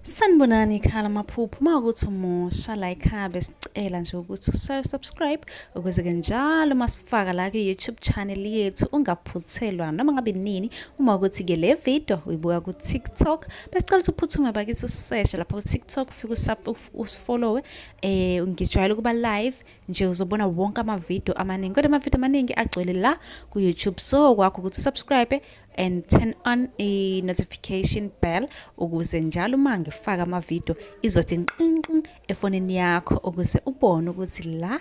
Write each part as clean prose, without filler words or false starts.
Sanibonani khala maphupho makuthi umusha la ekhaya besicela nje ukuthi subscribe ukuze ke njalo masifaka la ku YouTube channel yethu ungaphuthelwa noma ngabe nini uma ukuthi ke le video uyibuka ku TikTok besicela ukuthi uphuthume bakithi useshe lapha ku TikTok ufike usifollow ngijwayele kuba live nje uzobona wonke ama video amaningi kodwa ama video amaningi agcwele la ku YouTube so kwakho ukuthi subscribe and turn on a notification bell ukuze njalo uma ngifaka ama video izothi nqinqi efonini yakho ukuze ubone ukuthi la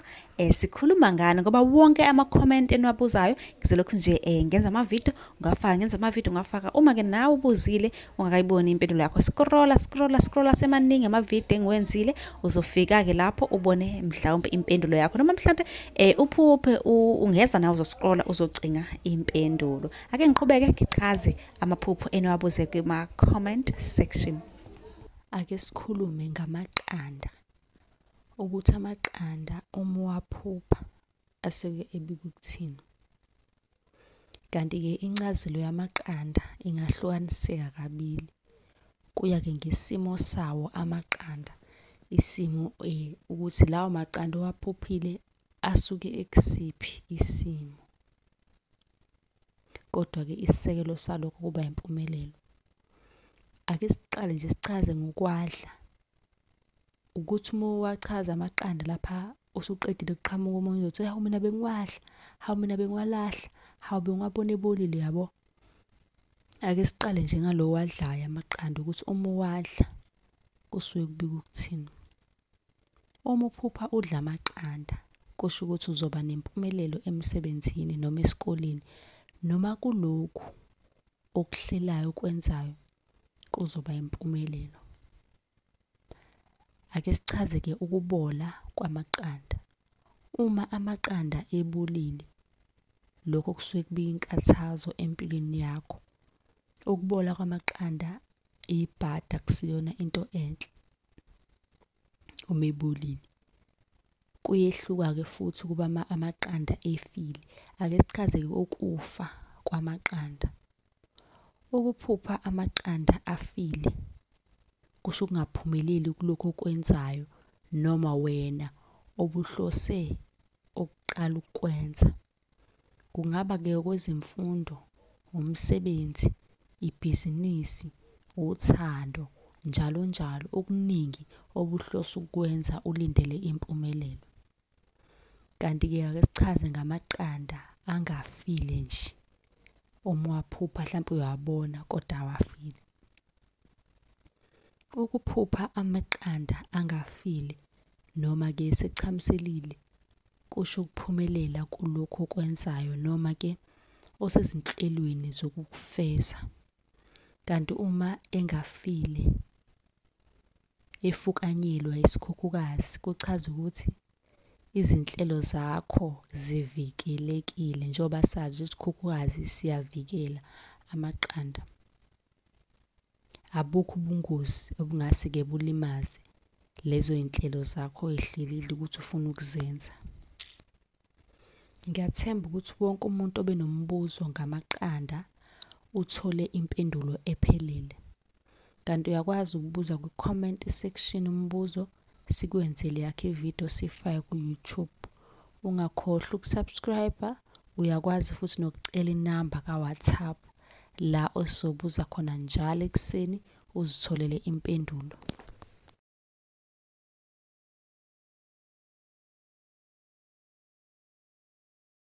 sikhuluma ngani ngoba wonke ama comment eniwabuzayo ngizolokhu nje ngenza ama video ngafaka uma ke nawe ubuzile ungakayiboni impendulo yakho scrolla semaningi ama video engiwenzile uzofika ke lapho ubone mhlawumbe impendulo yakho noma mhlawumbe uphuphe ungeza nawe uzoscrolla uzocinga impendulo ake ngiqhubeke ngichaze amaphupho eniwabuze kuma comment section. Ake sikhulume ngamaqanda ukuthi amaqanda uma waphupha asuke ebika ukuthini. Kanti ke incazelo yamaqanda ingahlukaniseka kabili. Kuya ke ngesimo sawo amaqanda. Isimo ukuthi lawo maqanda owaphuphile asuke ekusiphi isimo. Kodwa ke isisekelo salokho kuba impumelelo. Ake siqale nje sichaze ngokwadla. Ukuthi uma wachaza amaqanda lapha usuqedile uqhamuka umuntu uthi hawu mina bengiwadla, hawu mina bengiwalahla, hawu bengiwabona ebolile yabo. Ake siqale nje ngalo wadlayo amaqanda ukuthi uma uwadla kusuke kubika ukuthini. Uma uphupha udla amaqanda kusho ukuthi uzoba nempumelelo emsebenzini noma esikoleni noma kulokhu okuhlelayo ukwenzayo kuzoba impumelelo. Ake sichaze ke ukubola kwamaqanda. Uma amaqanda ebolile lokho kusuke kubika inkathazo empilweni yakho. Ukubola kwamaqanda ibhada kusiyona into enhle. Uma ebolile kuyehluka ke futhi kuba amaqanda efile. Ake sichaze ke ukufa kwamaqanda. Ukuphupha amaqanda afile kusho ukungaphumeleli kulokho okwenzayo noma wena obuhlose ukuqala ukwenza. Kungaba ke kwezemfundo, umsebenzi, ibhizinisi, uthando, njalo okuningi obuhlose ukwenza ulindele impumelelo. Kanti ke ake sichaze ngamaqanda angafile nje. Uma waphupha mhlawumbe uyabona kodwa awafile. Ukuphupha amaqanda angafile noma ke sechamselile kusho ukuphumelela kulokho okwenzayo noma ke osezinhlelweni zokukufeza. Kanti uma engafile efukanyelwa isikhukhukazi kuchaza ukuthi izinhlelo zakho zivikelekile njengoba sazi isikhukhukazi siyavikela amaqanda. Abukho ubungozi obungase ke bulimaze lezo inhlelo zakho ehlelile ukuthi ufuna ukuzenza. Ngiyathemba ukuthi wonke umuntu obenombuzo ngamaqanda uthole impendulo ephelele. Kanti uyakwazi ukubuza ku comment section umbuzo sikwenzele yakhe video sifake ku YouTube. Ungakhohlwa ukusubscribe, uyakwazi futhi nokucela inamba ka WhatsApp la ozobuza khona njalo ekseni uzitholele impendulo.